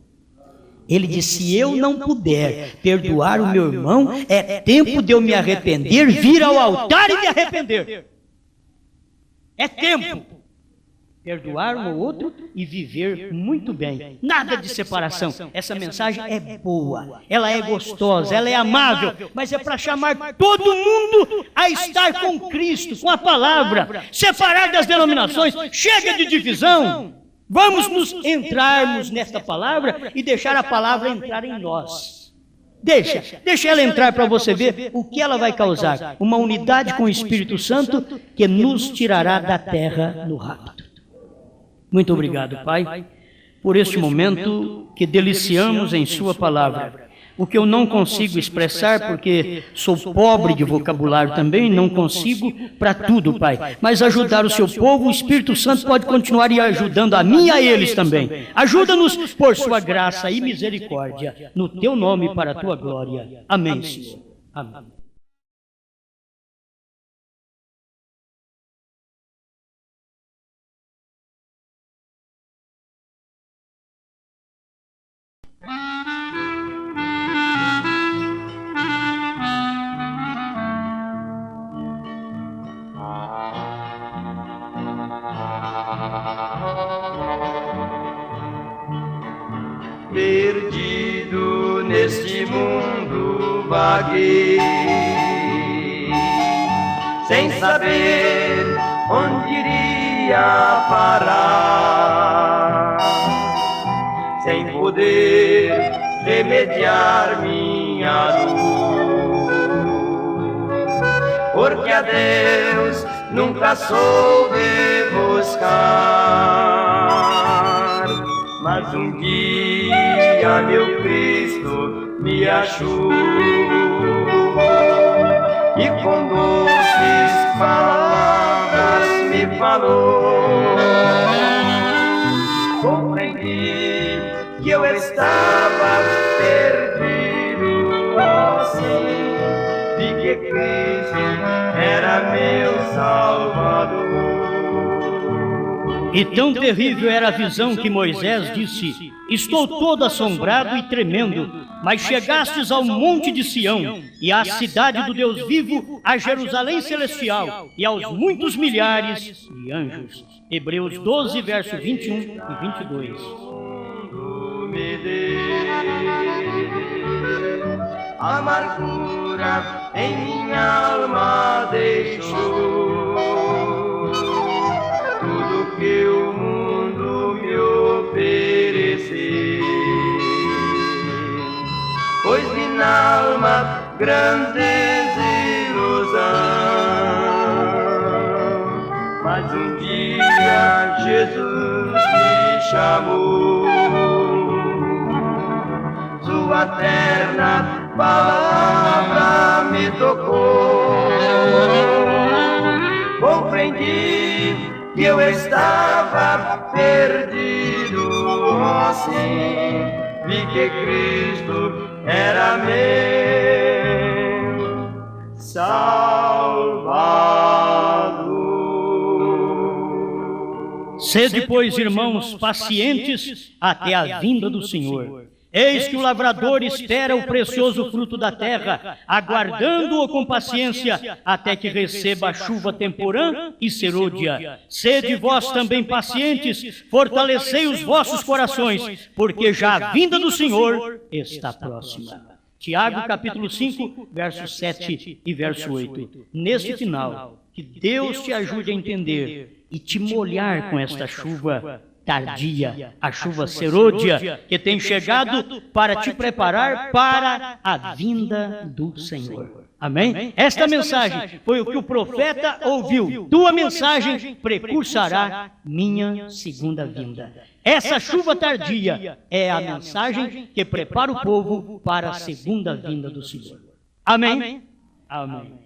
Ele disse, se eu não puder perdoar o meu irmão, é tempo de eu me arrepender, vir ao altar e me arrepender. É tempo. Perdoar um ao outro e viver muito bem. Nada de separação. Essa mensagem é boa, ela é gostosa, ela é amável, mas é para chamar todo mundo a estar com Cristo, com a palavra. Separar das denominações, chega de divisão. Vamos nos entrarmos nesta palavra e deixar a palavra entrar em nós. Deixa ela entrar para você ver o que ela vai causar. Uma unidade com o Espírito Santo que nos tirará da terra no rapto. Muito obrigado, Pai, por este momento que deliciamos em Sua palavra. o que eu não consigo expressar, porque sou pobre de vocabulário também, não consigo para tudo, Pai. Mas ajudar o seu povo, o Espírito Santo pode continuar ajudando a mim e a eles também. Ajuda-nos por sua graça e misericórdia, no teu nome e para a tua glória. Amém, Senhor. Amém. Perdido neste mundo vaguei, sem saber onde iria parar, sem poder remediar minha dor, porque a Deus nunca soube buscar. Mas um dia meu Cristo me achou e com doces palavras me falou. Compreendi que eu estava perdido, assim, vi que Cristo era meu Salvador. E tão terrível era a visão que Moisés disse: estou todo assombrado e tremendo, mas chegastes ao monte de Sião, e à cidade do Deus vivo, a Jerusalém celestial, e aos muitos milhares de anjos. Hebreus 12, verso 21 e 22. Me deu amargura em minha alma deixou. Tudo que o mundo me ofereceu, pois vi na alma grande desilusão. Mas um dia Jesus me chamou, sua terna palavra me tocou. Compreendi que eu estava perdido, assim, vi que Cristo era meu Salvador. Sede, pois, irmãos, pacientes até a vinda do Senhor. Eis que o lavrador espera o precioso fruto da terra, aguardando-o com paciência, até que receba a chuva temporã e serôdia. Sede vós também pacientes, fortalecei os vossos corações, porque já a vinda do Senhor está próxima. Tiago, capítulo 5, verso 7 e verso 8. Neste final, que Deus te ajude a entender e te molhar com esta chuva tardia, a chuva serôdia, que tem chegado para te preparar para a vinda do Senhor. Amém? Esta mensagem foi o que o profeta ouviu. Tua mensagem precursará minha segunda vinda. Essa chuva tardia é a mensagem que prepara o povo para a segunda vinda do Senhor. Amém? Amém.